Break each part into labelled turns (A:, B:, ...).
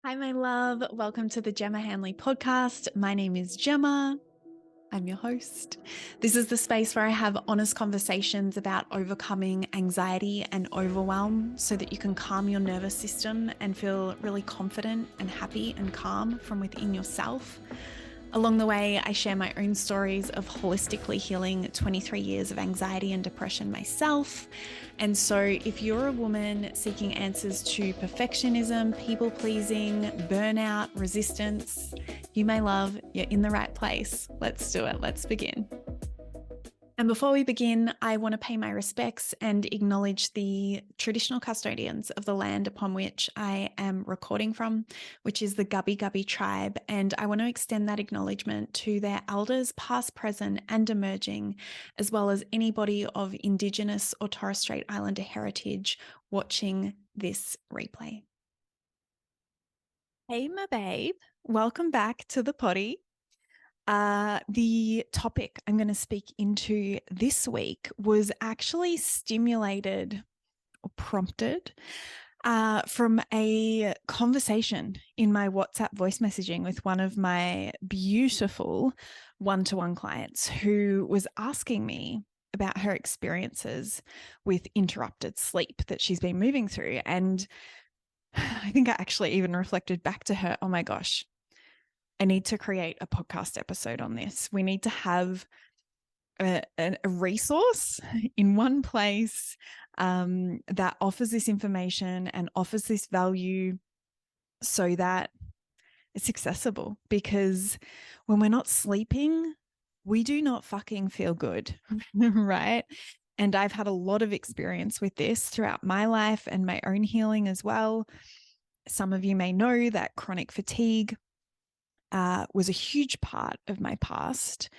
A: Hi, my love. Welcome to the Gemma Hanley podcast. My name is Gemma. I'm your host. This is the space where I have honest conversations about overcoming anxiety and overwhelm so that you can calm your nervous system and feel really confident and happy and calm from within yourself. Along the way, I share my own stories of holistically healing 23 years of anxiety and depression myself. And so, if you're a woman seeking answers to perfectionism, people pleasing, burnout, resistance, you may love, you're in the right place. Let's do it. Let's begin. And before we begin, I want to pay my respects and acknowledge the traditional custodians of the land upon which I am recording from, which is the Gubbi Gubbi tribe. And I want to extend that acknowledgement to their elders, past, present, and emerging, as well as anybody of Indigenous or Torres Strait Islander heritage watching this replay. Hey, my babe. Welcome back to the potty. The topic I'm going to speak into this week was actually stimulated or prompted from a conversation in my WhatsApp voice messaging with one of my beautiful one-to-one clients who was asking me about her experiences with interrupted sleep that she's been moving through. And I think I actually even reflected back to her, oh my gosh, I need to create a podcast episode on this. We need to have a resource in one place that offers this information and offers this value so that it's accessible. Because when we're not sleeping, we do not fucking feel good, right? And I've had a lot of experience with this throughout my life and my own healing as well. Some of you may know that chronic fatigue was a huge part of my past.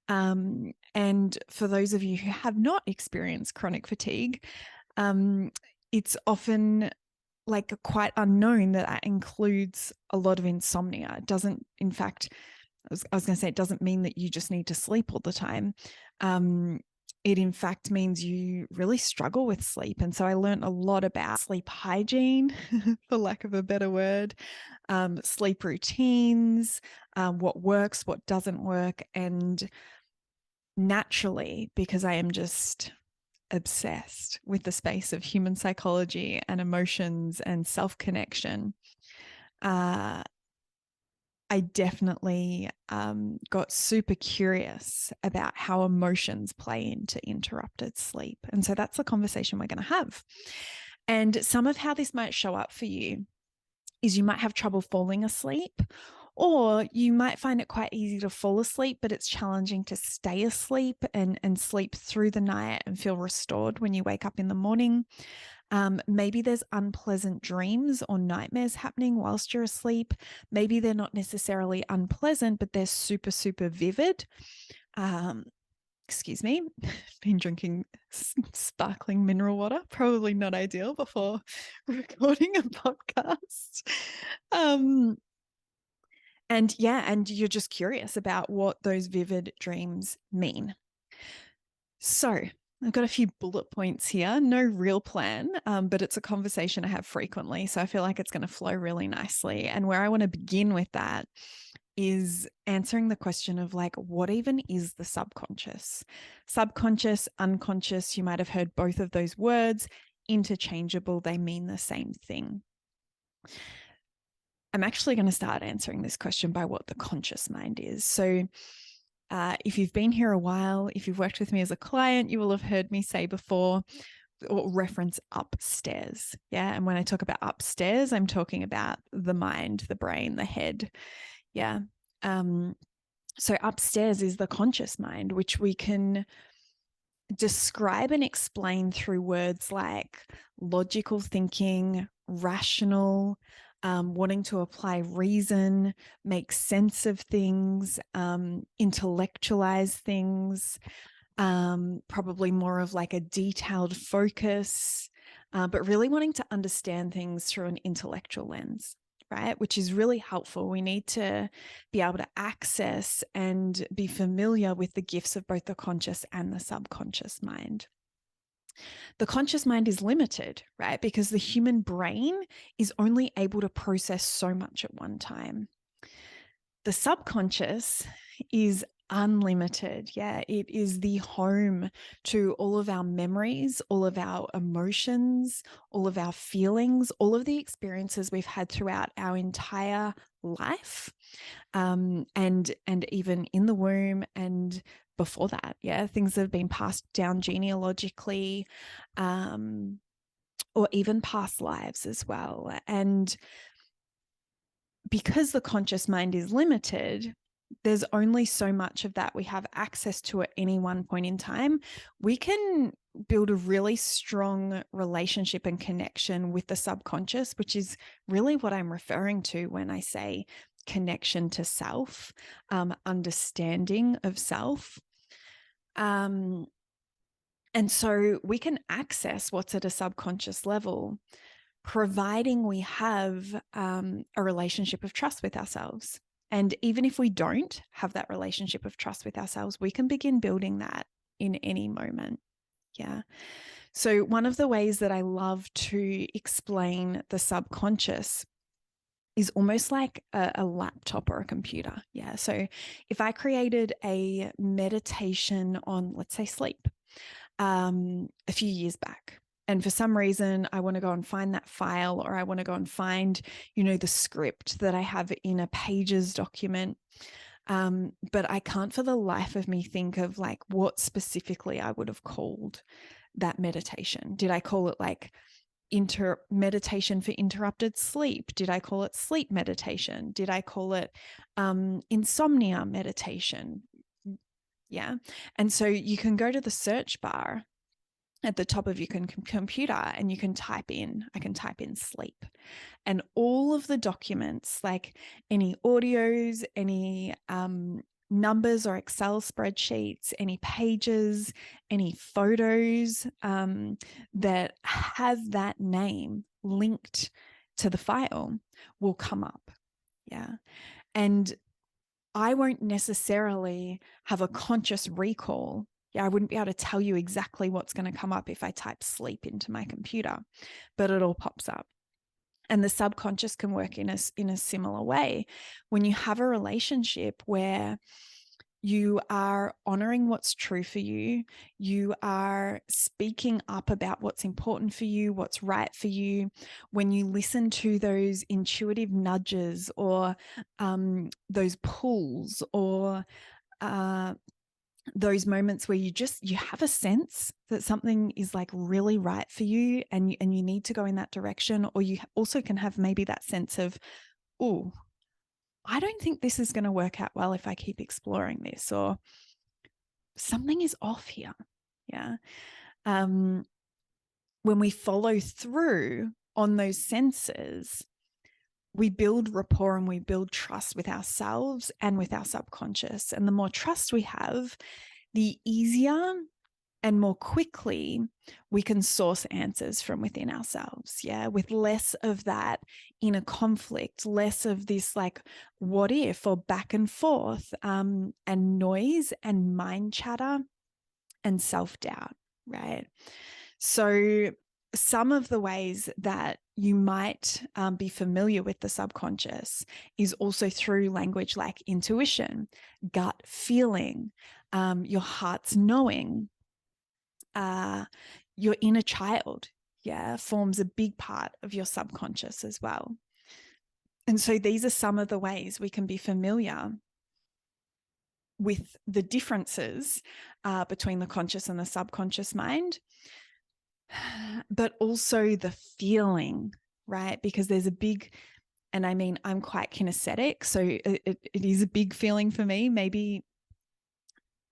A: And for those of you who have not experienced chronic fatigue, it's often like quite unknown that includes a lot of insomnia. It doesn't, in fact, I was going to say, it doesn't mean that you just need to sleep all the time. It in fact means you really struggle with sleep. And so I learned a lot about sleep hygiene, for lack of a better word, sleep routines, what works, what doesn't work. And naturally, because I am just obsessed with the space of human psychology and emotions and self-connection, I definitely got super curious about how emotions play into interrupted sleep. And so that's the conversation we're going to have. And some of how this might show up for you is you might have trouble falling asleep, or you might find it quite easy to fall asleep, but it's challenging to stay asleep and sleep through the night and feel restored when you wake up in the morning. Maybe there's unpleasant dreams or nightmares happening whilst you're asleep. Maybe they're not necessarily unpleasant, but they're super, super vivid. Excuse me, been drinking sparkling mineral water, probably not ideal before recording a podcast. And you're just curious about what those vivid dreams mean. So I've got a few bullet points here, no real plan, but it's a conversation I have frequently. So I feel like it's going to flow really nicely. And where I want to begin with that is answering the question of like, what even is the subconscious? Subconscious, unconscious, you might have heard both of those words, interchangeable, they mean the same thing. I'm actually going to start answering this question by what the conscious mind is. So if you've been here a while, if you've worked with me as a client, you will have heard me say before or reference upstairs. Yeah. And when I talk about upstairs, I'm talking about the mind, the brain, the head. Yeah. So upstairs is the conscious mind, which we can describe and explain through words like logical thinking, rational, wanting to apply reason, make sense of things, intellectualize things, probably more of like a detailed focus, but really wanting to understand things through an intellectual lens, right? Which is really helpful. We need to be able to access and be familiar with the gifts of both the conscious and the subconscious mind. The conscious mind is limited, right? Because the human brain is only able to process so much at one time. The subconscious is unlimited. Yeah, it is the home to all of our memories, all of our emotions, all of our feelings, all of the experiences we've had throughout our entire life, and even in the womb and before that. Yeah, things that have been passed down genealogically, or even past lives as well. And because the conscious mind is limited, there's only so much of that we have access to at any one point in time. We can build a really strong relationship and connection with the subconscious, which is really what I'm referring to when I say connection to self, understanding of self. And so we can access what's at a subconscious level, providing we have a relationship of trust with ourselves. And even if we don't have that relationship of trust with ourselves, we can begin building that in any moment. Yeah. So one of the ways that I love to explain the subconscious is almost like a laptop or a computer. Yeah. So if I created a meditation on, let's say, sleep, a few years back, and for some reason I want to go and find that file, or I want to go and find, the script that I have in a Pages document. But I can't for the life of me think of like what specifically I would have called that meditation. Did I call it like meditation for interrupted sleep? Did I call it sleep meditation? Did I call it insomnia meditation? Yeah. And so you can go to the search bar at the top of your computer and you can I can type in sleep, and all of the documents, like any audios, any numbers or Excel spreadsheets, any pages, any photos that have that name linked to the file will come up. Yeah. And I won't necessarily have a conscious recall. Yeah, I wouldn't be able to tell you exactly what's going to come up if I type sleep into my computer, but it all pops up. And the subconscious can work in a similar way. When you have a relationship where you are honoring what's true for you, you are speaking up about what's important for you, what's right for you, when you listen to those intuitive nudges or those pulls, or those moments where you have a sense that something is like really right for you, and you need to go in that direction, or you also can have maybe that sense of, oh, I don't think this is going to work out well if I keep exploring this, or something is off here. Yeah. When we follow through on those senses, we build rapport and we build trust with ourselves and with our subconscious. And the more trust we have, the easier and more quickly we can source answers from within ourselves. Yeah. With less of that inner conflict, less of this like what if or back and forth, and noise and mind chatter and self-doubt. Right. So some of the ways that you might be familiar with the subconscious is also through language like intuition, gut feeling, your heart's knowing, your inner child, forms a big part of your subconscious as well. And so these are some of the ways we can be familiar with the differences between the conscious and the subconscious mind, but also the feeling, right? Because there's a big, and I mean, I'm quite kinesthetic, so it is a big feeling for me. Maybe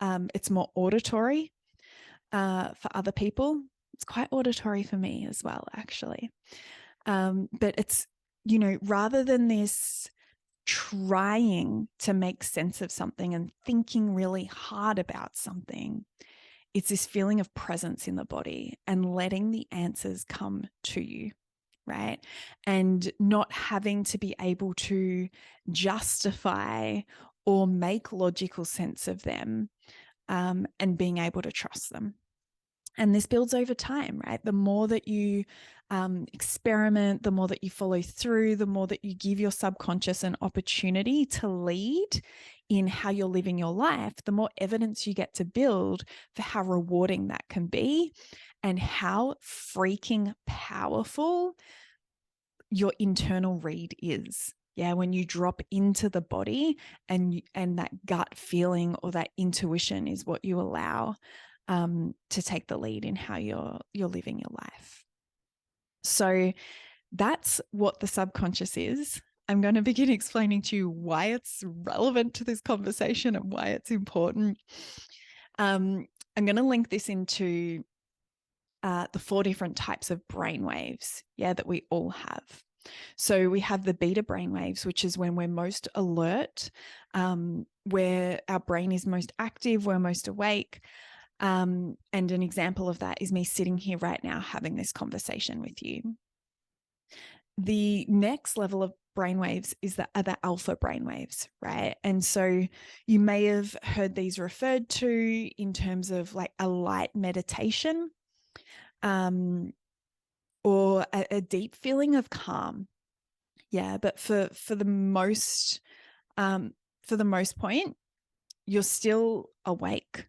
A: it's more auditory for other people. It's quite auditory for me as well, actually. But it's, rather than this trying to make sense of something and thinking really hard about something, it's this feeling of presence in the body and letting the answers come to you, right? And not having to be able to justify or make logical sense of them, and being able to trust them. And this builds over time, right? The more that you experiment, the more that you follow through, the more that you give your subconscious an opportunity to lead in how you're living your life, the more evidence you get to build for how rewarding that can be and how freaking powerful your internal read is. Yeah, when you drop into the body and that gut feeling or that intuition is what you allow to take the lead in how you're living your life. So that's what the subconscious is. I'm going to begin explaining to you why it's relevant to this conversation and why it's important. I'm going to link this into the 4 different types of brainwaves, that we all have. So we have the beta brainwaves, which is when we're most alert, where our brain is most active, we're most awake. And an example of that is me sitting here right now having this conversation with you. The next level of brainwaves is the alpha brainwaves, right? And so you may have heard these referred to in terms of like a light meditation, or a deep feeling of calm. Yeah, but for the most point, you're still awake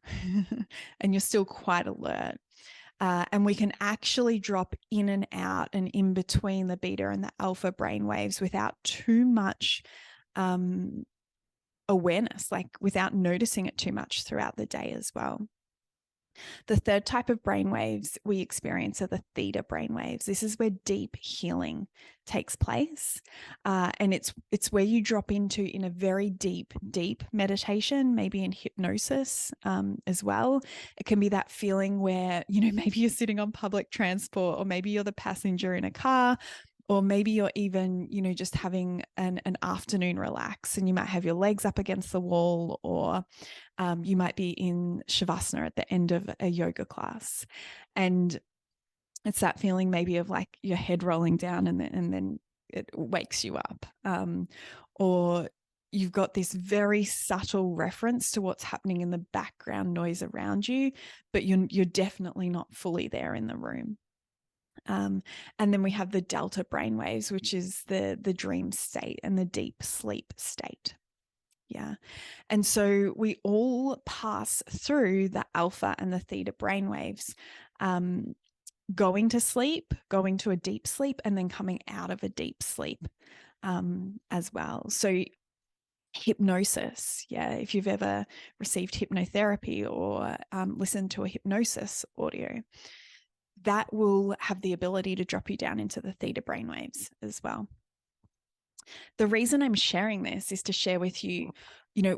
A: and you're still quite alert. And we can actually drop in and out and in between the beta and the alpha brainwaves without too much awareness, like without noticing it too much throughout the day as well. The third type of brainwaves we experience are the theta brainwaves. This is where deep healing takes place. And it's where you drop into in a very deep meditation, maybe in hypnosis as well. It can be that feeling where, maybe you're sitting on public transport, or maybe you're the passenger in a car, or maybe you're even, just having an afternoon relax, and you might have your legs up against the wall, or you might be in Shavasana at the end of a yoga class. And it's that feeling maybe of like your head rolling down and then it wakes you up. Or you've got this very subtle reference to what's happening in the background noise around you, but you're definitely not fully there in the room. And then we have the delta brainwaves, which is the dream state and the deep sleep state. Yeah. And so we all pass through the alpha and the theta brainwaves, going to sleep, going to a deep sleep, and then coming out of a deep sleep as well. So hypnosis, if you've ever received hypnotherapy or listened to a hypnosis audio, that will have the ability to drop you down into the theta brainwaves as well. The reason I'm sharing this is to share with you,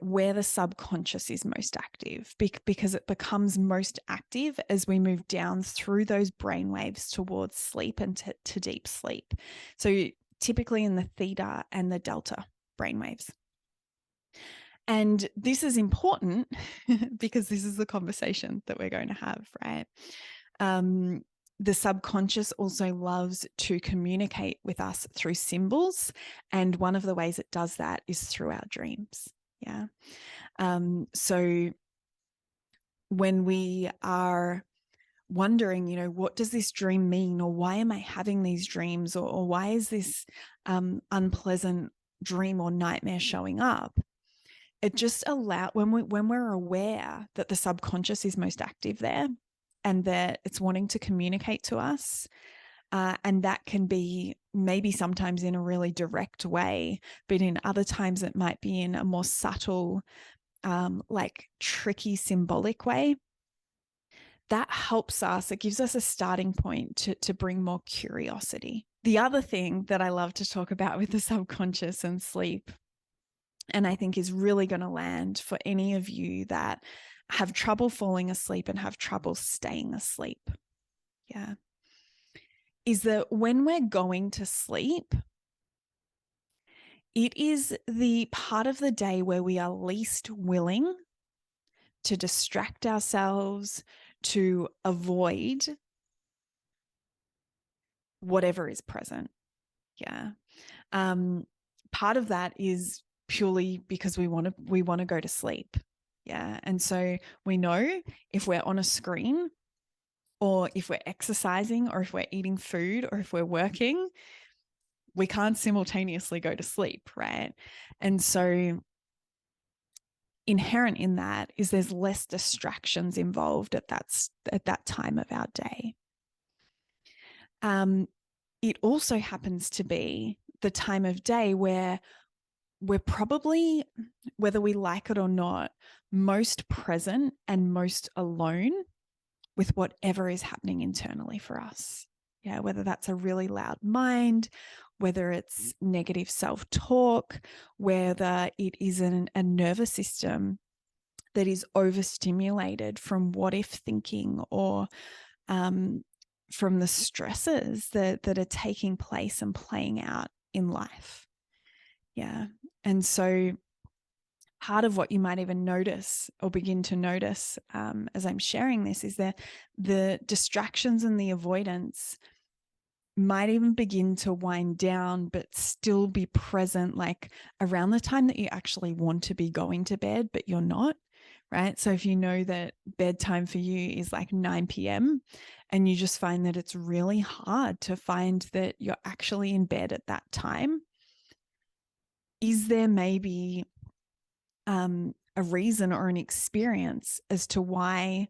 A: where the subconscious is most active, because it becomes most active as we move down through those brainwaves towards sleep and to deep sleep. So typically in the theta and the delta brainwaves. And this is important because this is the conversation that we're going to have, right? The subconscious also loves to communicate with us through symbols. And one of the ways it does that is through our dreams. Yeah. So when we are wondering, what does this dream mean? Or why am I having these dreams? Or why is this unpleasant dream or nightmare showing up? It just allows, when we're aware that the subconscious is most active there, and that it's wanting to communicate to us. And that can be maybe sometimes in a really direct way, but in other times it might be in a more subtle, like tricky symbolic way. That helps us. It gives us a starting point to bring more curiosity. The other thing that I love to talk about with the subconscious and sleep, and I think is really going to land for any of you that have trouble falling asleep and have trouble staying asleep, is that when we're going to sleep, it is the part of the day where we are least willing to distract ourselves, to avoid whatever is present. Part of that is purely because we want to go to sleep. And so we know if we're on a screen, or if we're exercising, or if we're eating food, or if we're working, we can't simultaneously go to sleep, right? And so inherent in that is there's less distractions involved at that time of our day. It also happens to be the time of day where we're probably, whether we like it or not, most present and most alone with whatever is happening internally for us. Yeah, whether that's a really loud mind, whether it's negative self-talk, whether it is a nervous system that is overstimulated from what if thinking, or from the stresses that are taking place and playing out in life. Yeah. And so part of what you might even notice or begin to notice as I'm sharing this is that the distractions and the avoidance might even begin to wind down, but still be present, like around the time that you actually want to be going to bed, but you're not, right? So if you know that bedtime for you is like 9 p.m. and you just find that it's really hard to find that you're actually in bed at that time, is there maybe a reason or an experience as to why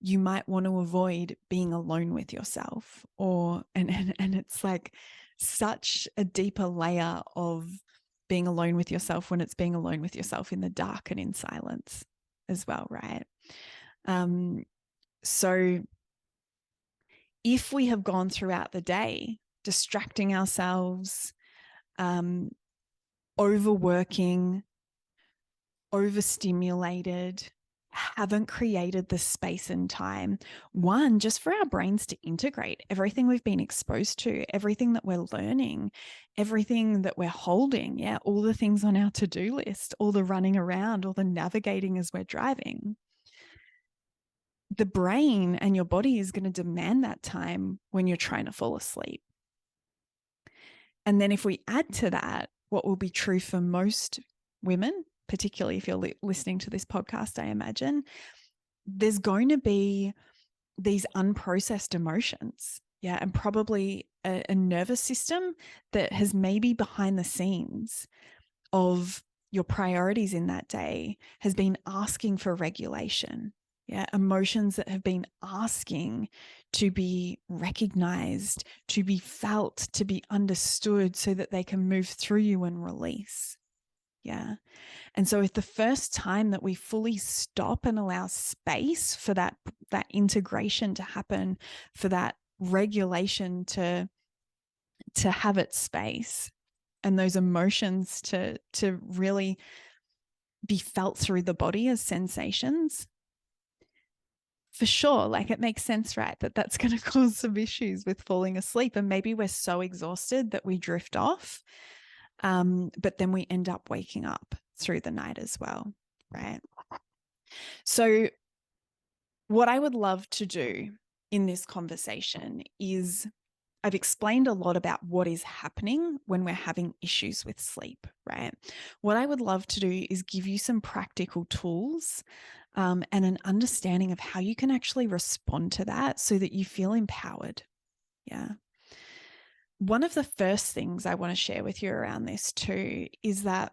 A: you might want to avoid being alone with yourself? Or and it's like such a deeper layer of being alone with yourself when it's being alone with yourself in the dark and in silence as well, right? So if we have gone throughout the day distracting ourselves, overworking, overstimulated, haven't created the space and time, one, just for our brains to integrate everything we've been exposed to, everything that we're learning, everything that we're holding, yeah, all the things on our to-do list, all the running around, all the navigating as we're driving. The brain and your body is going to demand that time when you're trying to fall asleep. And then if we add to that what will be true for most women, particularly if you're listening to this podcast, I imagine, there's going to be these unprocessed emotions. Yeah. And probably a nervous system that has maybe behind the scenes of your priorities in that day has been asking for regulation. Yeah. Emotions that have been asking to be recognized, to be felt, to be understood so that they can move through you and release. Yeah. And so if the first time that we fully stop and allow space for that integration to happen, for that regulation to have its space, and those emotions to really be felt through the body as sensations, for sure, like it makes sense, right? That's going to cause some issues with falling asleep. And maybe we're so exhausted that we drift off. But then we end up waking up through the night as well, right? So what I would love to do in this conversation is, I've explained a lot about what is happening when we're having issues with sleep, right? What I would love to do is give you some practical tools and an understanding of how you can actually respond to that so that you feel empowered. Yeah. One of the first things I want to share with you around this too is that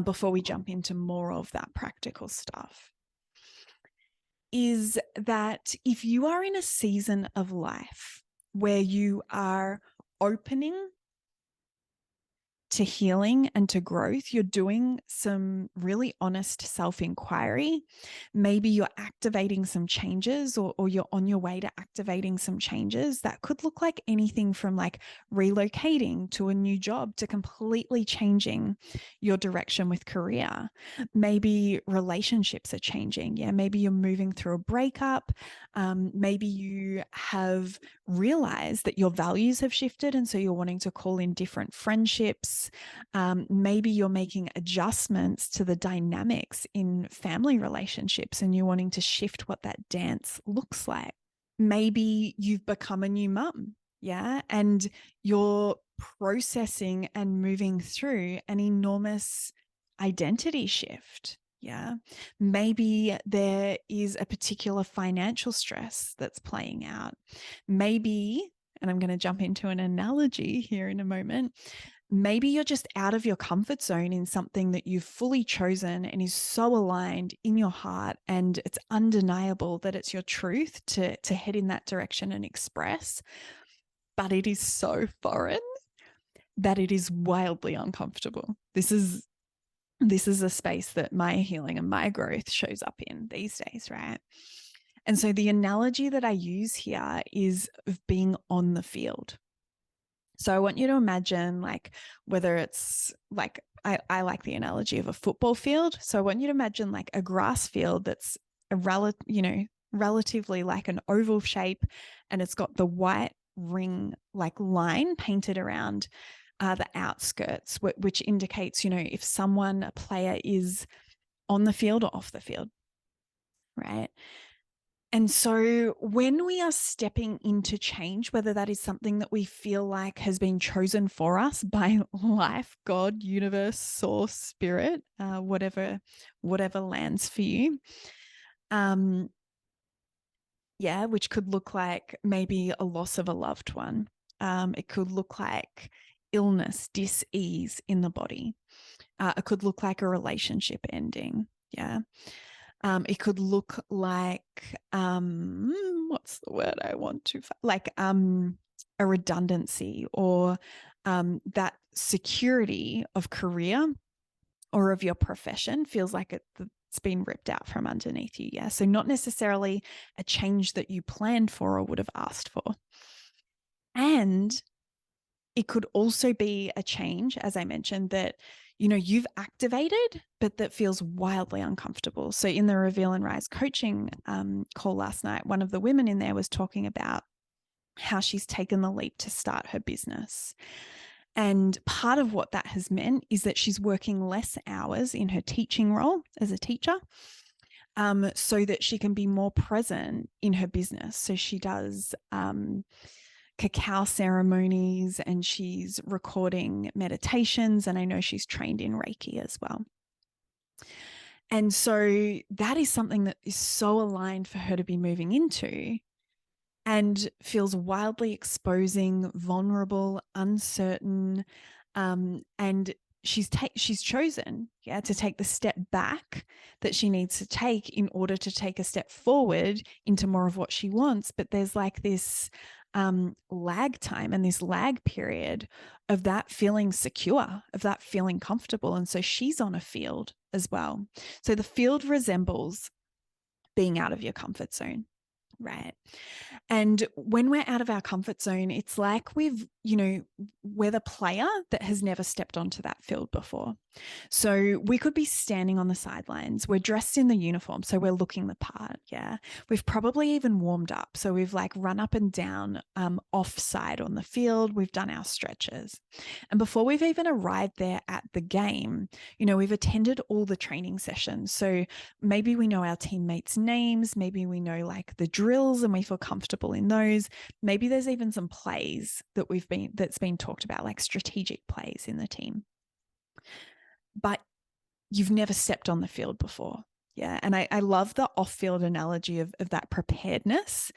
A: before we jump into more of that practical stuff, is that if you are in a season of life where you are opening to healing and to growth, you're doing some really honest self-inquiry. Maybe you're activating some changes, or you're on your way to activating some changes. That could look like anything from like relocating to a new job to completely changing your direction with career. Maybe relationships are changing. Yeah, maybe you're moving through a breakup. Maybe you have realized that your values have shifted, and so you're wanting to call in different friendships. Maybe you're making adjustments to the dynamics in family relationships and you're wanting to shift what that dance looks like. Maybe you've become a new mum, yeah, and you're processing and moving through an enormous identity shift. Yeah. Maybe there is a particular financial stress that's playing out. Maybe, and I'm going to jump into an analogy here in a moment, maybe you're just out of your comfort zone in something that you've fully chosen and is so aligned in your heart, and it's undeniable that it's your truth to head in that direction and express, but it is so foreign that it is wildly uncomfortable. This is a space that my healing and my growth shows up in these days, right? And so the analogy that I use here is of being on the field. So I want you to imagine, like, whether it's like, I like the analogy of a football field. So I want you to imagine like a grass field that's relatively like an oval shape, and it's got the white ring like line painted around the outskirts, which indicates, if someone, a player, is on the field or off the field, right? And so when we are stepping into change, whether that is something that we feel like has been chosen for us by life, God, universe, source, spirit, whatever lands for you, which could look like maybe a loss of a loved one. It could look like illness, dis-ease in the body. It could look like a relationship ending. Yeah. It could look like, what's the word I want to, like a redundancy, or that security of career or of your profession feels like it's been ripped out from underneath you. Yeah. So not necessarily a change that you planned for or would have asked for. And it could also be a change, as I mentioned, that you've activated, but that feels wildly uncomfortable. So in the Reveal and Rise coaching call last night, one of the women in there was talking about how she's taken the leap to start her business. And part of what that has meant is that she's working less hours in her teaching role as a teacher, so that she can be more present in her business. So she does cacao ceremonies, and she's recording meditations, and I know she's trained in Reiki as well. And so that is something that is so aligned for her to be moving into, and feels wildly exposing, vulnerable, uncertain, and she's chosen to take the step back that she needs to take in order to take a step forward into more of what she wants. But there's like this lag time and this lag period of that feeling secure, of that feeling comfortable. And so she's on a field as well. So the field resembles being out of your comfort zone, right? And when we're out of our comfort zone, it's like we're the player that has never stepped onto that field before. So we could be standing on the sidelines. We're dressed in the uniform, so we're looking the part. Yeah. We've probably even warmed up. So we've like run up and down offside on the field. We've done our stretches. And before we've even arrived there at the game, we've attended all the training sessions. So maybe we know our teammates' names. Maybe we know like the drills and we feel comfortable in those. Maybe there's even some plays that's been talked about, like strategic plays in the team. But you've never stepped on the field before. Yeah. And I love the off-field analogy of that preparedness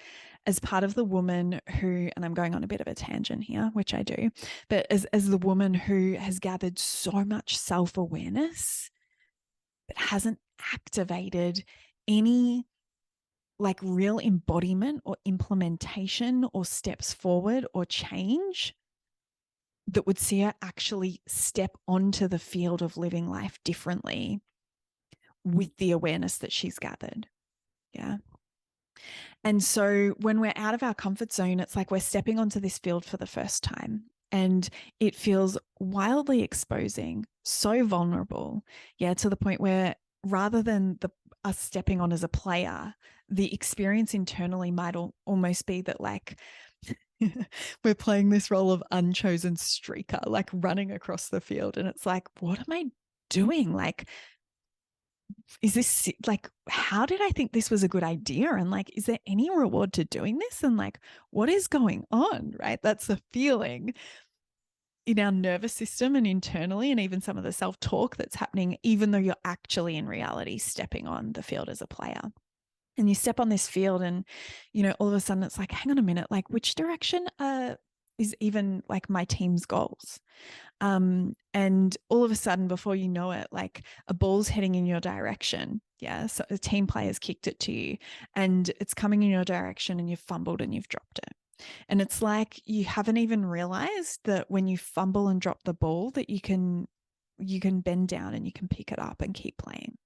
A: as part of the woman who, and I'm going on a bit of a tangent here, which I do, but as the woman who has gathered so much self-awareness but hasn't activated any like real embodiment or implementation or steps forward or change that would see her actually step onto the field of living life differently with the awareness that she's gathered. Yeah. And so when we're out of our comfort zone, it's like we're stepping onto this field for the first time, and it feels wildly exposing, so vulnerable. Yeah. To the point where rather than us stepping on as a player, the experience internally might almost be that like we're playing this role of unchosen streaker, like running across the field. And it's like, what am I doing? Like, is this like, how did I think this was a good idea? And like, is there any reward to doing this? And like, what is going on? Right? That's the feeling. in our nervous system and internally, and even some of the self-talk that's happening, even though you're actually in reality stepping on the field as a player. And you step on this field and, all of a sudden it's like, hang on a minute, like which direction is even like my team's goals? And all of a sudden, before you know it, like a ball's heading in your direction. Yeah. So a team player's kicked it to you and it's coming in your direction and you've fumbled and you've dropped it. And it's like you haven't even realized that when you fumble and drop the ball that you can bend down and you can pick it up and keep playing.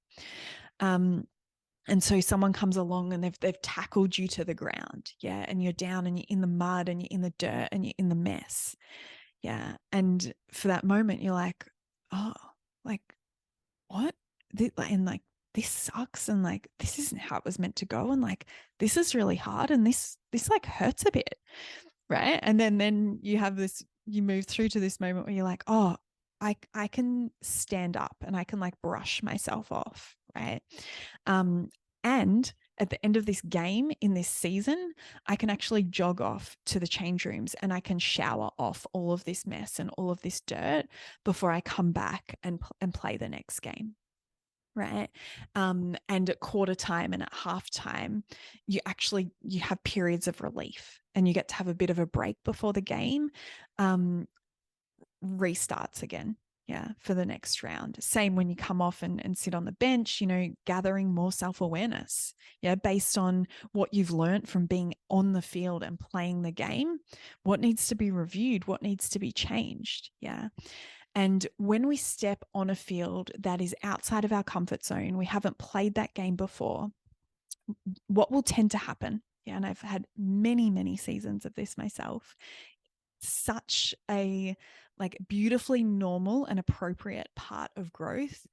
A: And so someone comes along and they've tackled you to the ground, yeah, and you're down and you're in the mud and you're in the dirt and you're in the mess, yeah. And for that moment, you're like, oh, like what? And like this sucks, and like this isn't how it was meant to go, and like this is really hard, and this like hurts a bit, right? And then you have this, you move through to this moment where you're like, oh, I can stand up and I can like brush myself off, right? And at the end of this game in this season, I can actually jog off to the change rooms and I can shower off all of this mess and all of this dirt before I come back and play the next game. Right. And at quarter time and at half time, you have periods of relief and you get to have a bit of a break before the game restarts again. Yeah, for the next round. Same when you come off and sit on the bench, gathering more self-awareness, yeah, based on what you've learned from being on the field and playing the game. What needs to be reviewed? What needs to be changed? Yeah. And when we step on a field that is outside of our comfort zone, we haven't played that game before, what will tend to happen? Yeah, and I've had many, many seasons of this myself. Such a like beautifully normal and appropriate part of growth,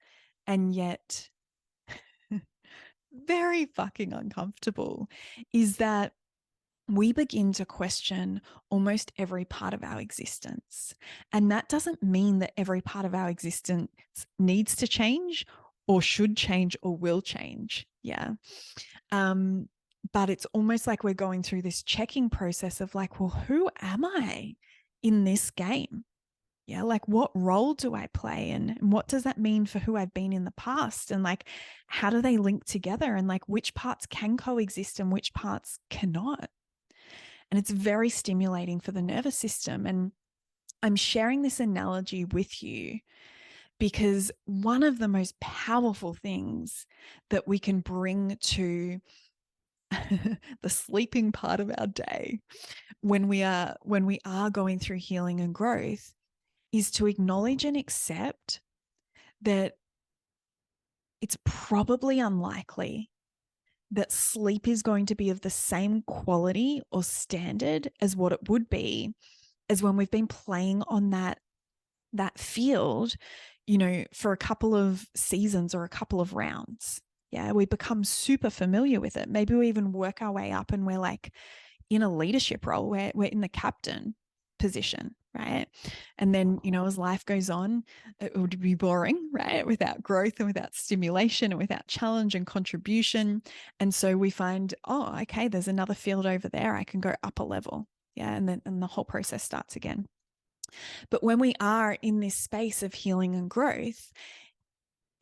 A: and yet very fucking uncomfortable, is that we begin to question almost every part of our existence. And that doesn't mean that every part of our existence needs to change or should change or will change. Yeah. But it's almost like we're going through this checking process of like, well, who am I in this game? Yeah, like what role do I play and what does that mean for who I've been in the past? And like, how do they link together? And like, which parts can coexist and which parts cannot? And it's very stimulating for the nervous system. And I'm sharing this analogy with you because one of the most powerful things that we can bring to the sleeping part of our day when we are going through healing and growth is to acknowledge and accept that it's probably unlikely that sleep is going to be of the same quality or standard as what it would be as when we've been playing on that field, for a couple of seasons or a couple of rounds. Yeah, we become super familiar with it. Maybe we even work our way up and we're like in a leadership role where we're in the captain position, right? And then, as life goes on, it would be boring, right? Without growth and without stimulation and without challenge and contribution. And so we find, oh, okay, there's another field over there. I can go up a level. Yeah. And the whole process starts again. But when we are in this space of healing and growth,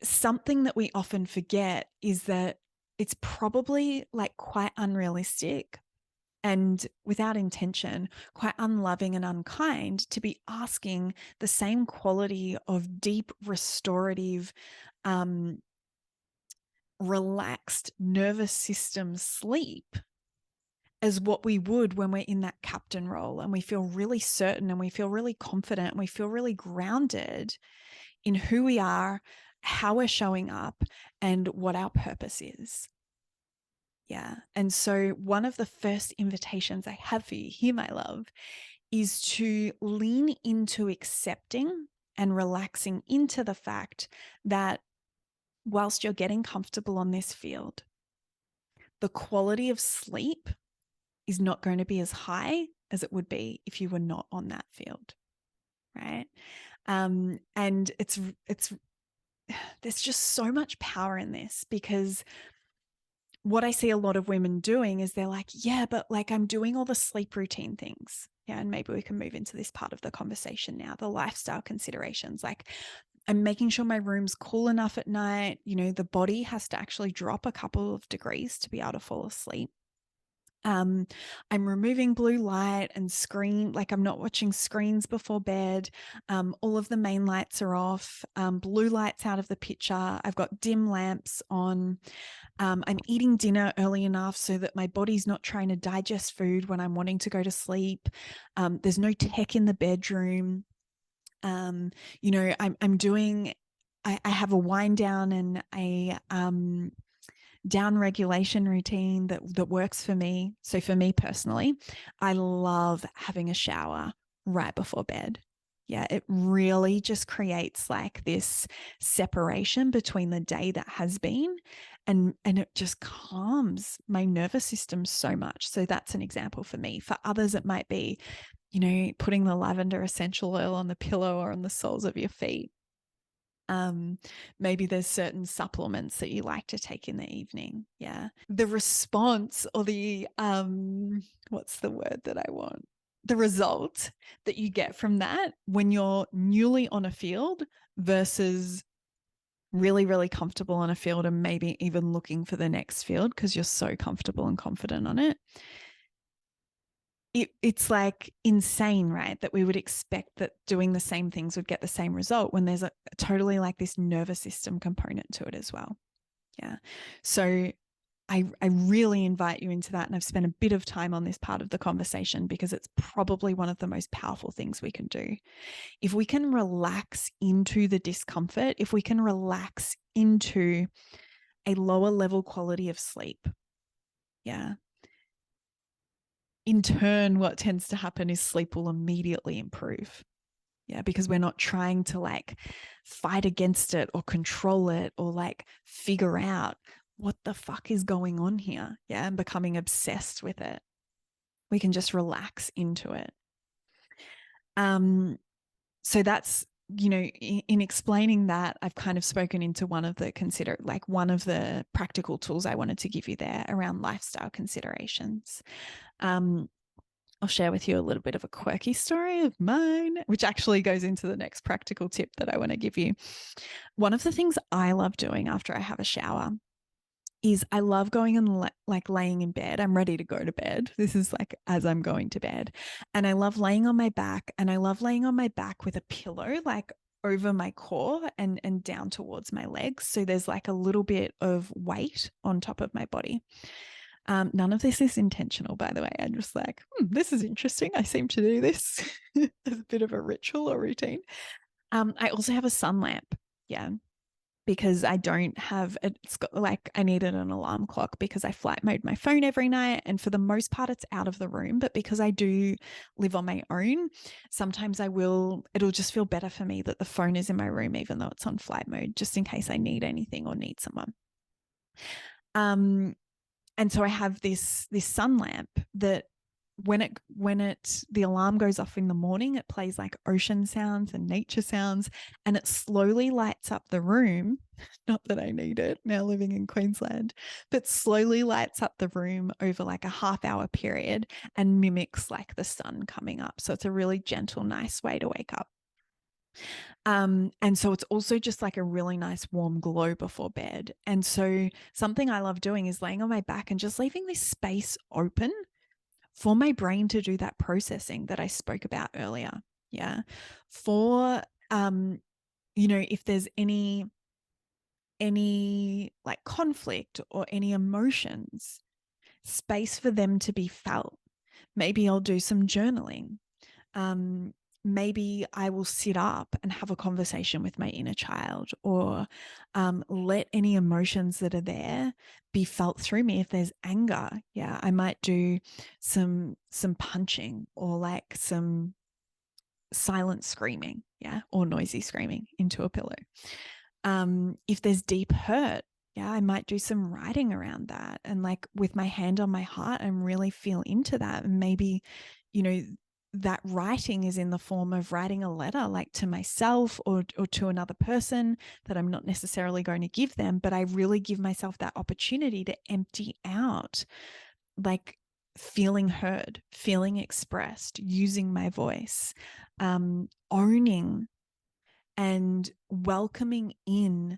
A: something that we often forget is that it's probably like quite unrealistic and without intention, quite unloving and unkind to be asking the same quality of deep, restorative, relaxed nervous system sleep as what we would when we're in that captain role and we feel really certain and we feel really confident and we feel really grounded in who we are, how we're showing up, and what our purpose is. Yeah. And so one of the first invitations I have for you here, my love, is to lean into accepting and relaxing into the fact that whilst you're getting comfortable on this field, the quality of sleep is not going to be as high as it would be if you were not on that field, right? And it's there's just so much power in this, because what I see a lot of women doing is they're like, yeah, but like I'm doing all the sleep routine things. Yeah. And maybe we can move into this part of the conversation now, the lifestyle considerations. Like, I'm making sure my room's cool enough at night. You know, the body has to actually drop a couple of degrees to be able to fall asleep. I'm removing blue light and screen, like I'm not watching screens before bed. All of the main lights are off. Blue lights out of the picture. I've got dim lamps on. I'm eating dinner early enough so that my body's not trying to digest food when I'm wanting to go to sleep. There's no tech in the bedroom. You know, I'm doing, I have a wind down and a down regulation routine that works for me. So for me personally, I love having a shower right before bed. Yeah, it really just creates like this separation between the day that has been, and it just calms my nervous system so much. So that's an example for me. For others, it might be, you know, putting the lavender essential oil on the pillow or on the soles of your feet. Maybe there's certain supplements that you like to take in the evening. Yeah. The response or the, what's the word that I want? The result that you get from that when you're newly on a field versus really, really comfortable on a field and maybe even looking for the next field because you're so comfortable and confident on it. It's like insane, right? That we would expect that doing the same things would get the same result when there's a totally like this nervous system component to it as well. Yeah. So I really invite you into that. And I've spent a bit of time on this part of the conversation because it's probably one of the most powerful things we can do. If we can relax into the discomfort, if we can relax into a lower level quality of sleep, yeah, in turn, what tends to happen is sleep will immediately improve. Yeah, because we're not trying to like fight against it or control it or like figure out what the fuck is going on here. Yeah, and becoming obsessed with it. We can just relax into it. So that's, you know, in explaining that, I've kind of spoken into one of the practical tools I wanted to give you there around lifestyle considerations. I'll share with you a little bit of a quirky story of mine, which actually goes into the next practical tip that I want to give you. One of the things I love doing after I have a shower is I love going and like laying in bed. I'm ready to go to bed. This is like as I'm going to bed. And I love laying on my back, and I love laying on my back with a pillow like over my core and down towards my legs. So there's like a little bit of weight on top of my body. None of this is intentional, by the way. I'm just like, this is interesting. I seem to do this as a bit of a ritual or routine. I also have a sun lamp. Yeah. Because I don't have it's got like I needed an alarm clock because I flight mode my phone every night. And for the most part, it's out of the room. But because I do live on my own, sometimes it'll just feel better for me that the phone is in my room, even though it's on flight mode, just in case I need anything or need someone. And so I have this sun lamp that when the alarm goes off in the morning, it plays like ocean sounds and nature sounds, and it slowly lights up the room. Not that I need it now living in Queensland, but slowly lights up the room over like a half-hour period and mimics like the sun coming up. So it's a really gentle, nice way to wake up. And so it's also just like a really nice warm glow before bed. And so something I love doing is laying on my back and just leaving this space open for my brain to do that processing that I spoke about earlier. Yeah. For, you know, if there's any like conflict or any emotions, space for them to be felt. Maybe I'll do some journaling. Maybe I will sit up and have a conversation with my inner child, or let any emotions that are there be felt through me. If there's anger, yeah, I might do some punching or like some silent screaming, yeah, or noisy screaming into a pillow. If there's deep hurt, yeah, I might do some writing around that, and like with my hand on my heart and really feel into that. And maybe, you know, that writing is in the form of writing a letter like to myself or to another person that I'm not necessarily going to give them, but I really give myself that opportunity to empty out like feeling heard, feeling expressed, using my voice, owning and welcoming in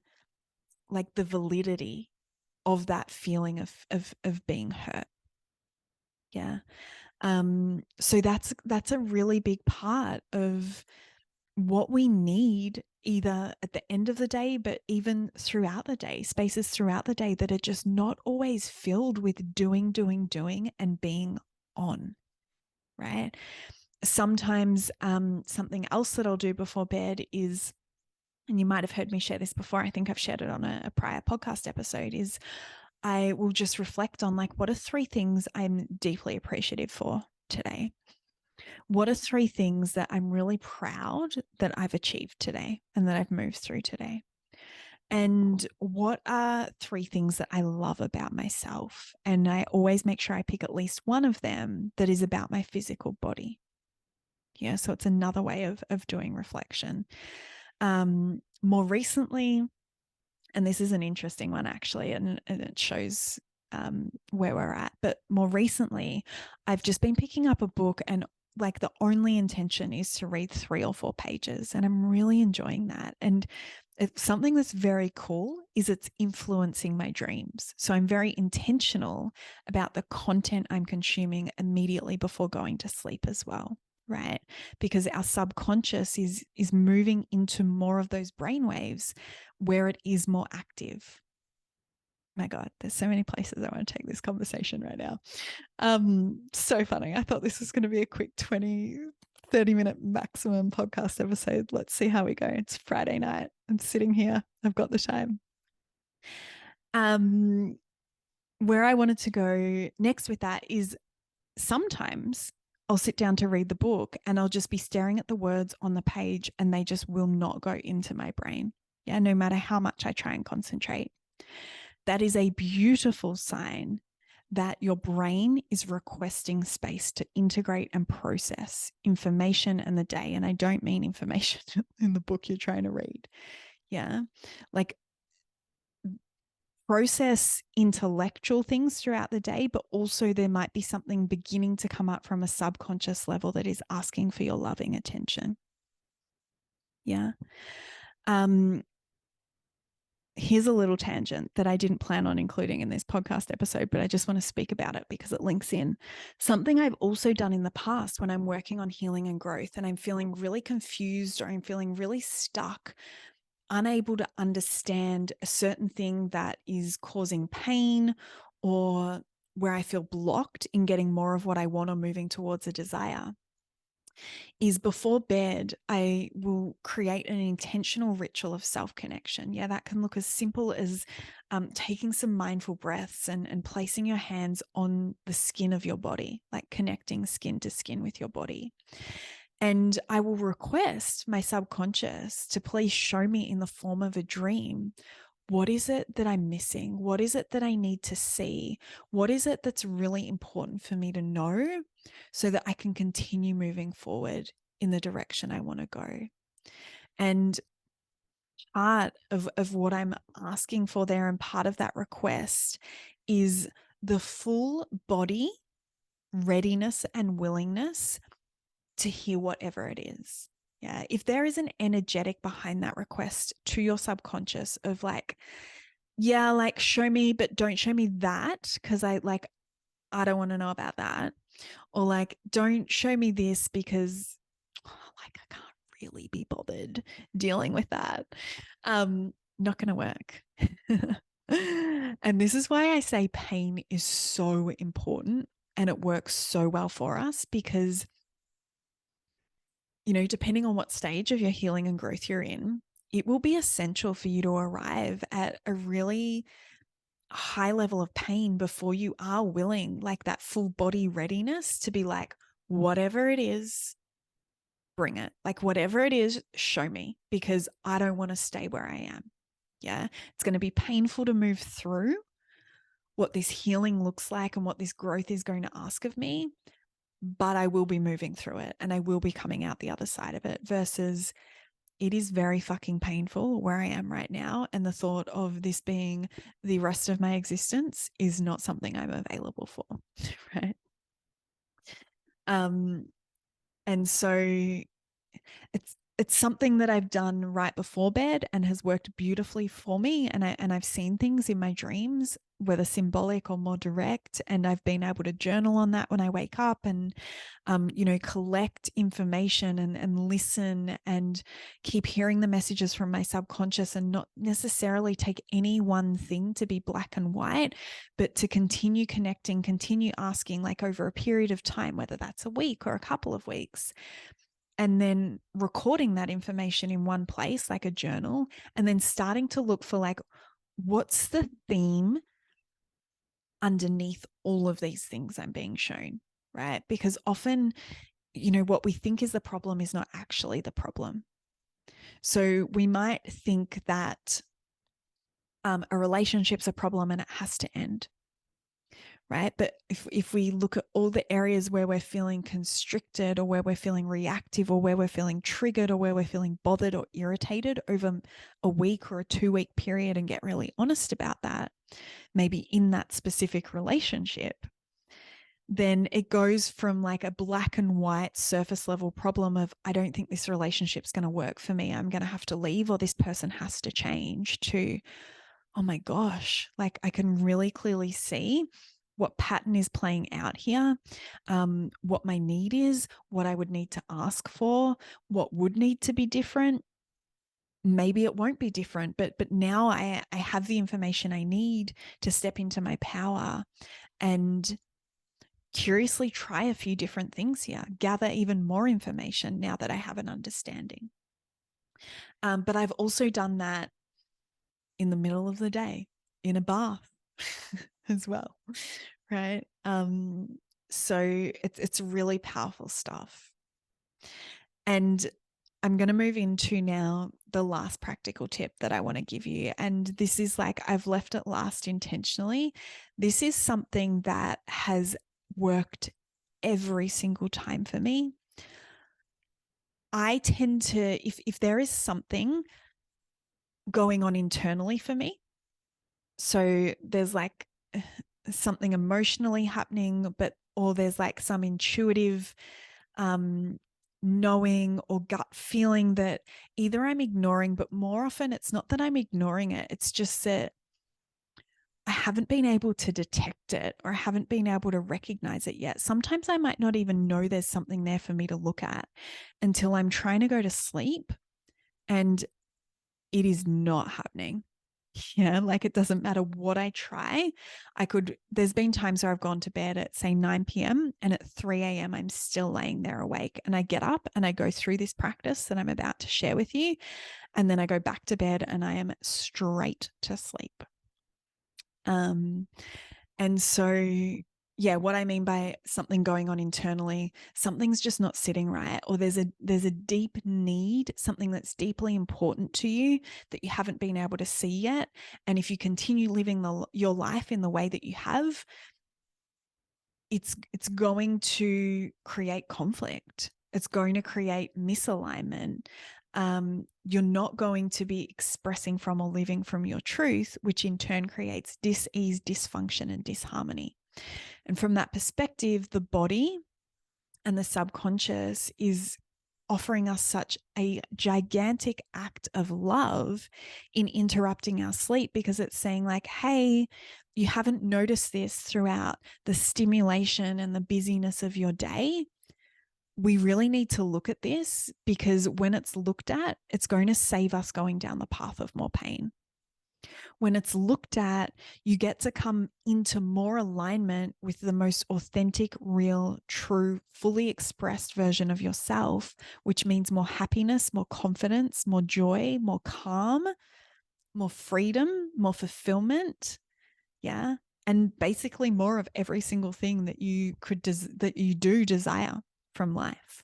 A: like the validity of that feeling of being hurt. Yeah. So that's a really big part of what we need, either at the end of the day, but even throughout the day, spaces throughout the day that are just not always filled with doing, and being on, right? Sometimes something else that I'll do before bed is, and you might have heard me share this before, I think I've shared it on a prior podcast episode, is I will just reflect on like, what are 3 things I'm deeply appreciative for today? What are 3 things that I'm really proud that I've achieved today and that I've moved through today? And what are 3 things that I love about myself? And I always make sure I pick at least one of them that is about my physical body. Yeah, so it's another way of doing reflection. More recently, and this is an interesting one actually, and it shows where we're at. But more recently, I've just been picking up a book, and like the only intention is to read 3 or 4 pages, and I'm really enjoying that. And it's something that's very cool is it's influencing my dreams. So I'm very intentional about the content I'm consuming immediately before going to sleep as well. Right? Because our subconscious is moving into more of those brain waves where it is more active. My God, there's so many places I want to take this conversation right now. So funny. I thought this was going to be a quick 20-30 minute maximum podcast episode. Let's see how we go. It's Friday night. I'm sitting here. I've got the time. Where I wanted to go next with that is sometimes I'll sit down to read the book and I'll just be staring at the words on the page and they just will not go into my brain. Yeah, no matter how much I try and concentrate. That is a beautiful sign that your brain is requesting space to integrate and process information in the day. And I don't mean information in the book you're trying to read. Yeah. Like process intellectual things throughout the day, but also there might be something beginning to come up from a subconscious level that is asking for your loving attention. Yeah. Here's a little tangent that I didn't plan on including in this podcast episode, but I just want to speak about it because it links in. Something I've also done in the past when I'm working on healing and growth and I'm feeling really confused or I'm feeling really stuck, unable to understand a certain thing that is causing pain or where I feel blocked in getting more of what I want or moving towards a desire, is before bed, I will create an intentional ritual of self-connection. Yeah, that can look as simple as taking some mindful breaths and placing your hands on the skin of your body, like connecting skin to skin with your body. And I will request my subconscious to please show me in the form of a dream, what is it that I'm missing? What is it that I need to see? What is it that's really important for me to know so that I can continue moving forward in the direction I want to go? And part of what I'm asking for there, and part of that request, is the full body readiness and willingness to hear whatever it is. Yeah. If there is an energetic behind that request to your subconscious of like, yeah, like show me, but don't show me that because I don't want to know about that. Or like, don't show me this because like I can't really be bothered dealing with that. Not going to work. And this is why I say pain is so important and it works so well for us because, you know, depending on what stage of your healing and growth you're in, it will be essential for you to arrive at a really high level of pain before you are willing, like that full body readiness to be like, whatever it is, bring it. Like, whatever it is, show me because I don't want to stay where I am. Yeah. It's going to be painful to move through what this healing looks like and what this growth is going to ask of me, but I will be moving through it and I will be coming out the other side of it versus it is very fucking painful where I am right now. And the thought of this being the rest of my existence is not something I'm available for, right? And so it's something that I've done right before bed and has worked beautifully for me. And I've seen things in my dreams, whether symbolic or more direct, and I've been able to journal on that when I wake up and collect information and listen and keep hearing the messages from my subconscious, and not necessarily take any one thing to be black and white, but to continue connecting, continue asking, like over a period of time, whether that's a week or a couple of weeks, and then recording that information in one place, like a journal, and then starting to look for, like, what's the theme underneath all of these things I'm being shown, right? Because often, what we think is the problem is not actually the problem. So we might think that a relationship's a problem and it has to end, right? But if we look at all the areas where we're feeling constricted, or where we're feeling reactive, or where we're feeling triggered, or where we're feeling bothered or irritated over a week or a 2-week period, and get really honest about that, maybe in that specific relationship, then it goes from like a black and white surface level problem of, I don't think this relationship's going to work for me, I'm going to have to leave, or this person has to change, to, oh my gosh, like I can really clearly see what pattern is playing out here, what my need is, what I would need to ask for, what would need to be different. Maybe it won't be different, but now I have the information I need to step into my power and curiously try a few different things here, gather even more information now that I have an understanding. But I've also done that in the middle of the day, in a bath as well, right? So it's really powerful stuff. And I'm going to move into now the last practical tip that I want to give you. And this is, like, I've left it last intentionally. This is something that has worked every single time for me. I tend to, if there is something going on internally for me, so there's like something emotionally happening, or there's like some intuitive knowing or gut feeling that either I'm ignoring, but more often it's not that I'm ignoring it, it's just that I haven't been able to detect it, or I haven't been able to recognize it yet. Sometimes I might not even know there's something there for me to look at until I'm trying to go to sleep and it is not happening. Yeah, like it doesn't matter what I try. There's been times where I've gone to bed at, say, 9 p.m. and at 3 a.m. I'm still laying there awake, and I get up and I go through this practice that I'm about to share with you. And then I go back to bed and I am straight to sleep. And so, yeah, what I mean by something going on internally, something's just not sitting right, or there's a deep need, something that's deeply important to you that you haven't been able to see yet. And if you continue living your life in the way that you have, it's going to create conflict. It's going to create misalignment. You're not going to be expressing from or living from your truth, which in turn creates dis-ease, dysfunction, and disharmony. And from that perspective, the body and the subconscious is offering us such a gigantic act of love in interrupting our sleep, because it's saying, like, hey, you haven't noticed this throughout the stimulation and the busyness of your day. We really need to look at this, because when it's looked at, it's going to save us going down the path of more pain. When it's looked at, you get to come into more alignment with the most authentic, real, true, fully expressed version of yourself, which means more happiness, more confidence, more joy, more calm, more freedom, more fulfillment. Yeah. And basically more of every single thing that you do desire from life.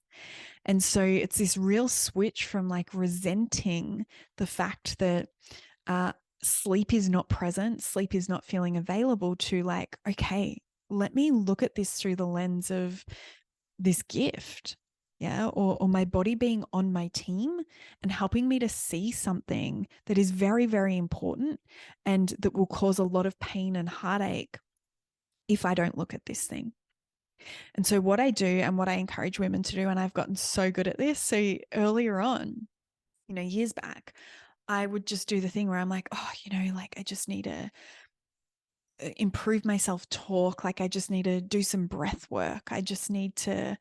A: And so it's this real switch from, like, resenting the fact that sleep is not present, sleep is not feeling available, to, like, okay, let me look at this through the lens of this gift. Yeah. Or my body being on my team and helping me to see something that is very, very important and that will cause a lot of pain and heartache if I don't look at this thing. And so what I do and what I encourage women to do, and I've gotten so good at this. So earlier on, years back, I would just do the thing where I'm like, oh, like I just need to improve my self-talk. Like I just need to do some breath work. I just need to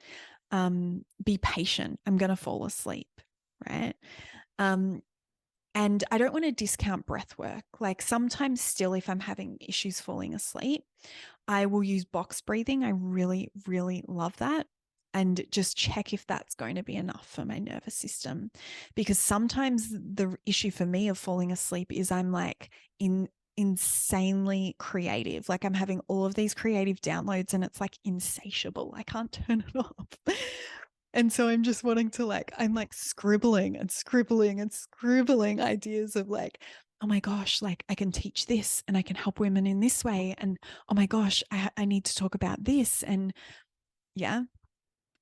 A: be patient. I'm going to fall asleep, right? And I don't want to discount breath work. Like sometimes still, if I'm having issues falling asleep, I will use box breathing. I really, really love that. And just check if that's going to be enough for my nervous system. Because sometimes the issue for me of falling asleep is I'm like insanely creative. Like I'm having all of these creative downloads and it's like insatiable. I can't turn it off. And so I'm just wanting to I'm like scribbling and scribbling and scribbling ideas of like, oh my gosh, like I can teach this and I can help women in this way. And oh my gosh, I need to talk about this. And yeah.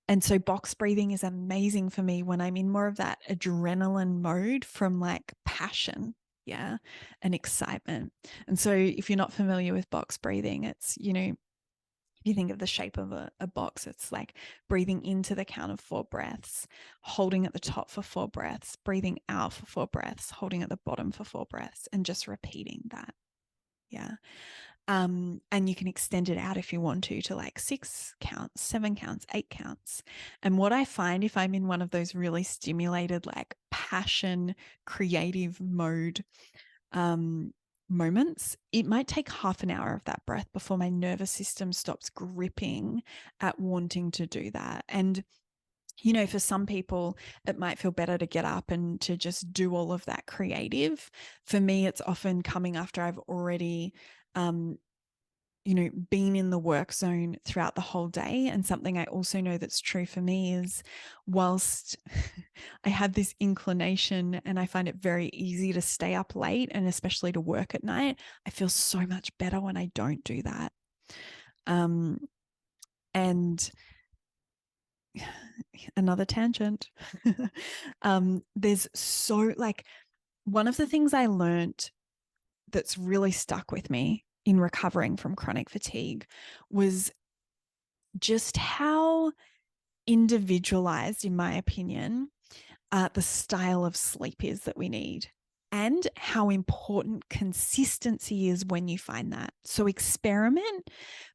A: And so box breathing is amazing for me when I'm in more of that adrenaline mode from like passion. Yeah. And excitement. And so if you're not familiar with box breathing, it's, if you think of the shape of a box, it's like breathing into the count of 4 breaths, holding at the top for 4 breaths, breathing out for 4 breaths, holding at the bottom for 4 breaths, and just repeating that. Yeah. And you can extend it out if you want to like 6 counts, 7 counts, 8 counts. And what I find if I'm in one of those really stimulated, like passion, creative mode, moments, it might take half an hour of that breath before my nervous system stops gripping at wanting to do that. And for some people, it might feel better to get up and to just do all of that creative. For me, it's often coming after I've already been in the work zone throughout the whole day. And something I also know that's true for me is whilst I have this inclination and I find it very easy to stay up late and especially to work at night, I feel so much better when I don't do that. And another tangent. There's so one of the things I learned that's really stuck with me in recovering from chronic fatigue was just how individualized, in my opinion, the style of sleep is that we need, and how important consistency is when you find that. So experiment,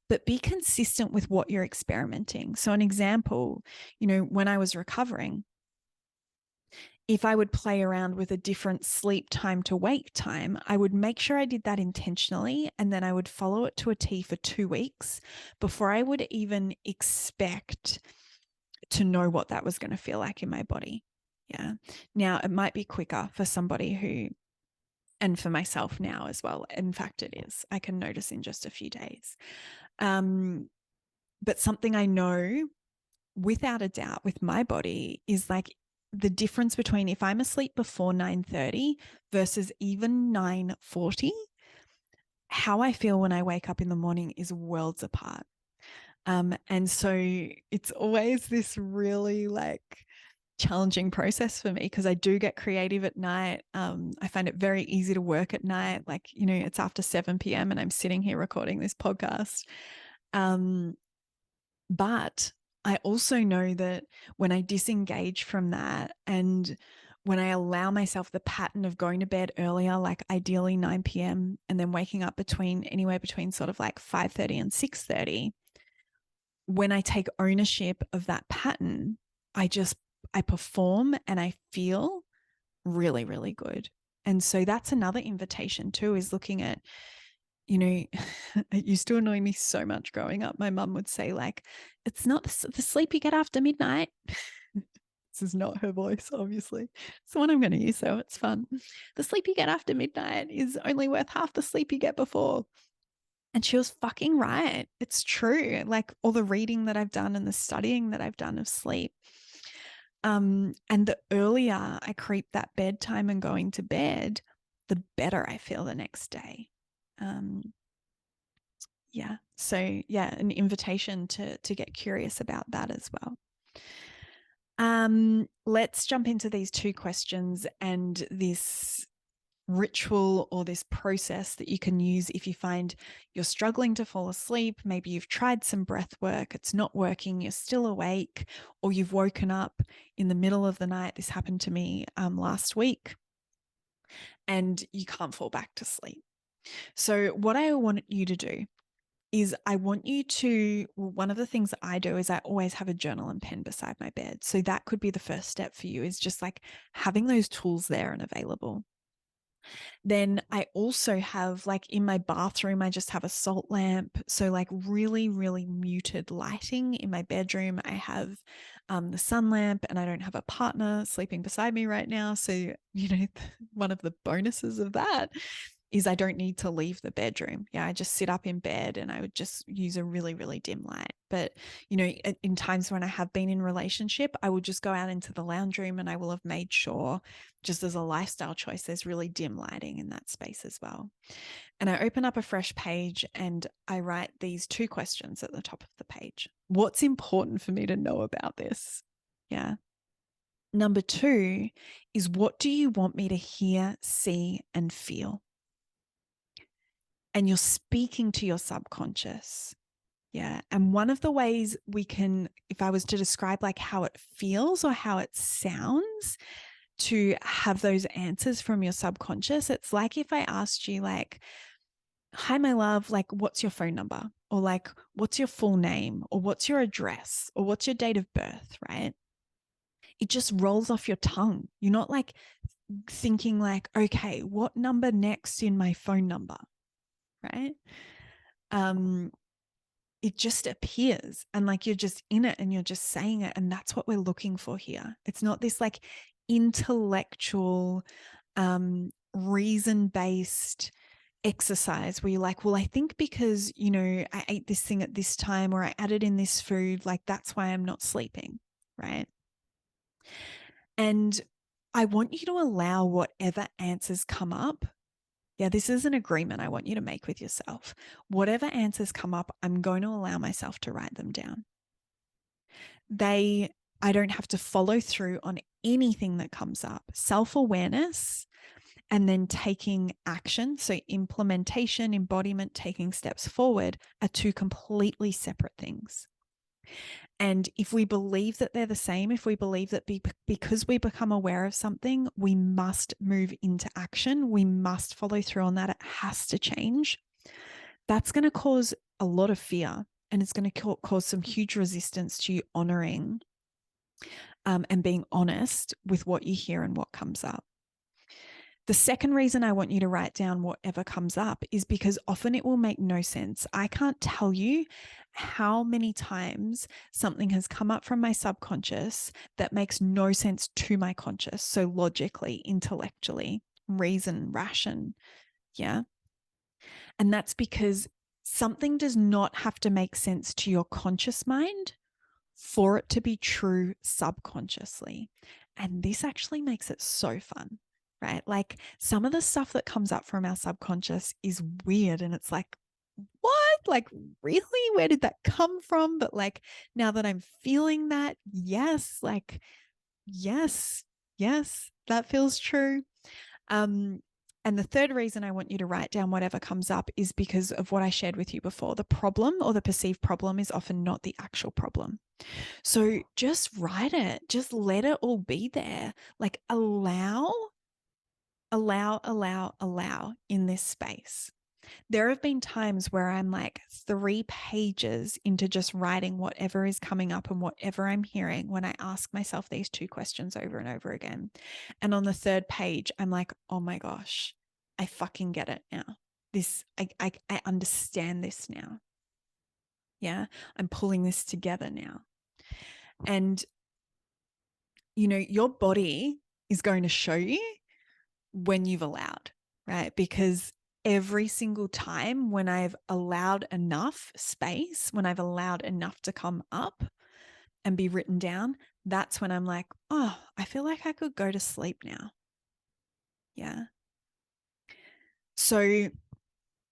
A: but be consistent with what you're experimenting. So an example, when I was recovering, if I would play around with a different sleep time to wake time, I would make sure I did that intentionally. And then I would follow it to a T for 2 weeks before I would even expect to know what that was going to feel like in my body. Yeah. Now, it might be quicker for somebody who, and for myself now as well. In fact, it is. I can notice in just a few days. But something I know without a doubt with my body is like the difference between if I'm asleep before 9:30 versus even 9:40, how I feel when I wake up in the morning is worlds apart. And so it's always this really challenging process for me because I do get creative at night. I find it very easy to work at night. It's after 7 p.m. and I'm sitting here recording this podcast. But I also know that when I disengage from that and when I allow myself the pattern of going to bed earlier, like ideally 9 p.m. and then waking up anywhere between sort of like 5:30 and 6:30, when I take ownership of that pattern, I perform and I feel really, really good. And so that's another invitation too, is looking at, it used to annoy me so much growing up. My mum would say it's not the sleep you get after midnight. This is not her voice, obviously. It's the one I'm going to use, so it's fun. The sleep you get after midnight is only worth half the sleep you get before. And she was fucking right. It's true. Like all the reading that I've done and the studying that I've done of sleep. And the earlier I creep that bedtime and going to bed, the better I feel the next day. Yeah. So yeah, an invitation to get curious about that as well. Let's jump into these 2 questions and this ritual or this process that you can use if you find you're struggling to fall asleep. Maybe you've tried some breath work, it's not working, you're still awake, or you've woken up in the middle of the night. This happened to me last week, and you can't fall back to sleep. So what I want you to do is I want you to, well, one of the things that I do is I always have a journal and pen beside my bed. So that could be the first step for you, is just like having those tools there and available. Then I also have, like, in my bathroom, I just have a salt lamp. So like really, really muted lighting. In my bedroom, I have the sun lamp, and I don't have a partner sleeping beside me right now. So, one of the bonuses of that is I don't need to leave the bedroom. Yeah, I just sit up in bed and I would just use a really, really dim light. But, in times when I have been in relationship, I will just go out into the lounge room and I will have made sure, just as a lifestyle choice, there's really dim lighting in that space as well. And I open up a fresh page and I write these 2 questions at the top of the page. What's important for me to know about this? Yeah. Number 2 is, what do you want me to hear, see, and feel? And you're speaking to your subconscious. Yeah. And one of the ways we can, if I was to describe like how it feels or how it sounds to have those answers from your subconscious, it's like if I asked you, like, hi, my love, like, what's your phone number? Or like, what's your full name? Or what's your address? Or what's your date of birth, right? It just rolls off your tongue. You're not like thinking like, okay, what number next in my phone number, right? It just appears, and like you're just in it and you're just saying it. And that's what we're looking for here. It's not this like intellectual, reason-based exercise where you're like, well, I think because, I ate this thing at this time, or I added in this food, like that's why I'm not sleeping, right? And I want you to allow whatever answers come up. Yeah, this is an agreement I want you to make with yourself. Whatever answers come up, I'm going to allow myself to write them down. I don't have to follow through on anything that comes up. Self-awareness and then taking action, so implementation, embodiment, taking steps forward, are 2 completely separate things. And if we believe that they're the same, if we believe that because we become aware of something, we must move into action, we must follow through on that, it has to change, that's going to cause a lot of fear, and it's going to cause some huge resistance to you honoring and being honest with what you hear and what comes up. The second reason I want you to write down whatever comes up is because often it will make no sense. I can't tell you how many times something has come up from my subconscious that makes no sense to my conscious. So logically, intellectually, reason, ration. Yeah. And that's because something does not have to make sense to your conscious mind for it to be true subconsciously. And this actually makes it so fun, right? Like, some of the stuff that comes up from our subconscious is weird, and it's like, what? Like, really? Where did that come from? But like, now that I'm feeling that, yes, like, yes, that feels true. And the third reason I want you to write down whatever comes up is because of what I shared with you before. The problem, or the perceived problem, is often not the actual problem. So just write it. Just let it all be there. Like, allow in this space. There have been times where I'm like 3 pages into just writing whatever is coming up and whatever I'm hearing when I ask myself these 2 questions over and over again. And on the 3rd page, I'm like, oh my gosh, I fucking get it now. I understand this now. Yeah, I'm pulling this together now. And, your body is going to show you when you've allowed, right? Because every single time when I've allowed enough space, when I've allowed enough to come up and be written down, that's when I'm like, oh, I feel like I could go to sleep now. Yeah. So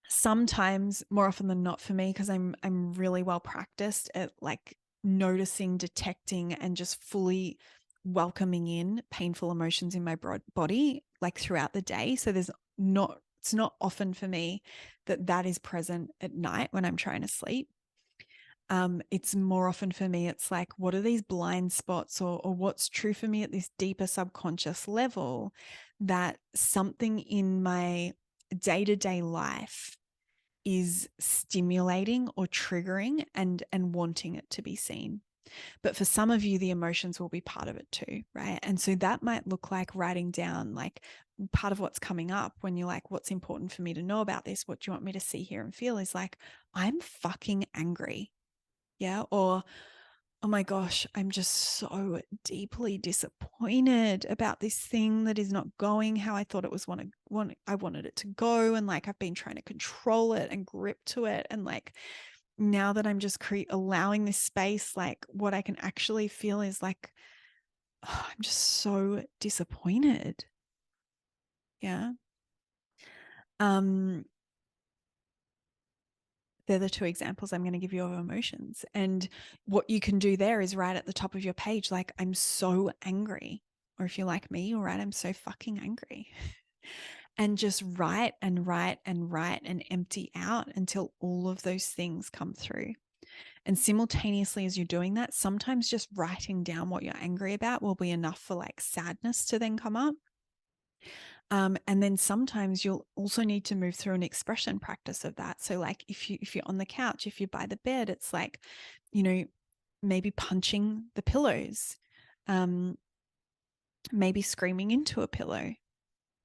A: sometimes, more often than not for me, because I'm really well practiced at like noticing, detecting, and just fully welcoming in painful emotions in my body like throughout the day. So there's it's not often for me that is present at night when I'm trying to sleep. It's more often for me, it's like, what are these blind spots or what's true for me at this deeper subconscious level that something in my day-to-day life is stimulating or triggering and wanting it to be seen. But for some of you, the emotions will be part of it too, right? And so that might look like writing down, like, part of what's coming up when you're like, what's important for me to know about this? What do you want me to see, hear, and feel? Is like, I'm fucking angry. Yeah. Or, oh my gosh, I'm just so deeply disappointed about this thing that is not going how I thought it was I wanted it to go. And like, I've been trying to control it and grip to it. And like, now that I'm just allowing this space, like what I can actually feel is like, oh, I'm just so disappointed. Yeah. They're the two examples I'm going to give you of emotions. And what you can do there is write at the top of your page, like, I'm so angry. Or if you're like me, you'll write, I'm so fucking angry. And just write and write and write and empty out until all of those things come through. And simultaneously, as you're doing that, sometimes just writing down what you're angry about will be enough for like sadness to then come up. And then sometimes you'll also need to move through an expression practice of that. So like if you're on the couch, if you're by the bed, it's like, maybe punching the pillows, maybe screaming into a pillow.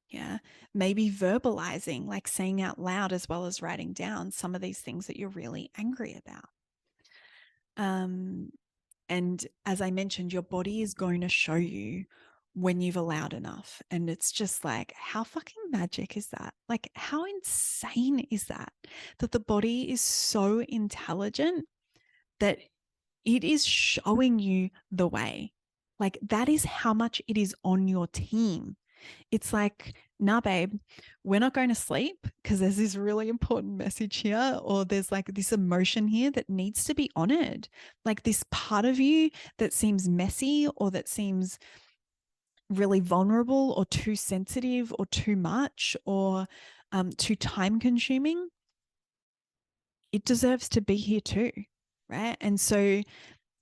A: Yeah. Maybe verbalizing, like saying out loud as well as writing down some of these things that you're really angry about. And as I mentioned, your body is going to show you when you've allowed enough. And it's just like, how fucking magic is that? Like, how insane is that? That the body is so intelligent that it is showing you the way. Like, that is how much it is on your team. It's like, nah, babe, we're not going to sleep because there's this really important message here, or there's like this emotion here that needs to be honored. Like this part of you that seems messy or that seems really vulnerable or too sensitive or too much or too time consuming, it deserves to be here too, right? And so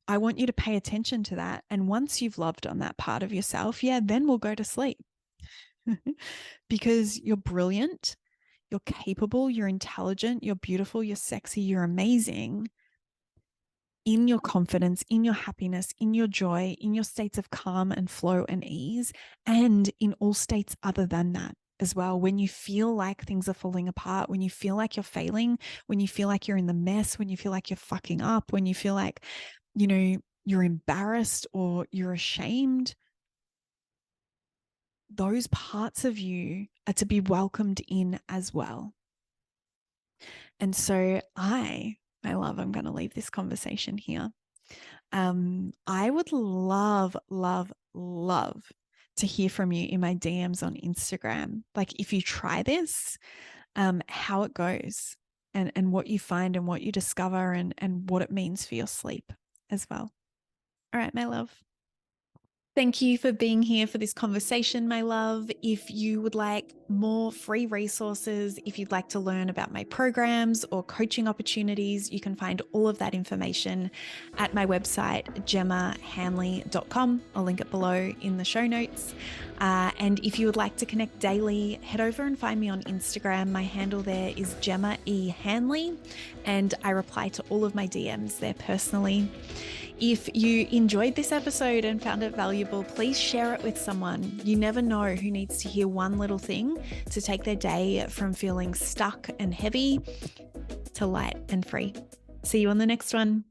A: I want you to pay attention to that. And once you've loved on that part of yourself, then we'll go to sleep. Because you're brilliant, you're capable, you're intelligent, you're beautiful, you're sexy, you're amazing in your confidence, in your happiness, in your joy, in your states of calm and flow and ease, and in all states other than that as well. When you feel like things are falling apart, when you feel like you're failing, when you feel like you're in the mess, when you feel like you're fucking up, when you feel like, you're embarrassed or you're ashamed, those parts of you are to be welcomed in as well. And so my love, I'm going to leave this conversation here. I would love, love, love to hear from you in my DMs on Instagram. Like if you try this, how it goes and what you find and what you discover and what it means for your sleep as well. All right, my love. Thank you for being here for this conversation, my love. If you would like more free resources, if you'd like to learn about my programs or coaching opportunities, you can find all of that information at my website, gemmahanley.com. I'll link it below in the show notes. And if you would like to connect daily, head over and find me on Instagram. My handle there is Gemma E. Hanley, and I reply to all of my DMs there personally. If you enjoyed this episode and found it valuable, please share it with someone. You never know who needs to hear one little thing to take their day from feeling stuck and heavy to light and free. See you on the next one.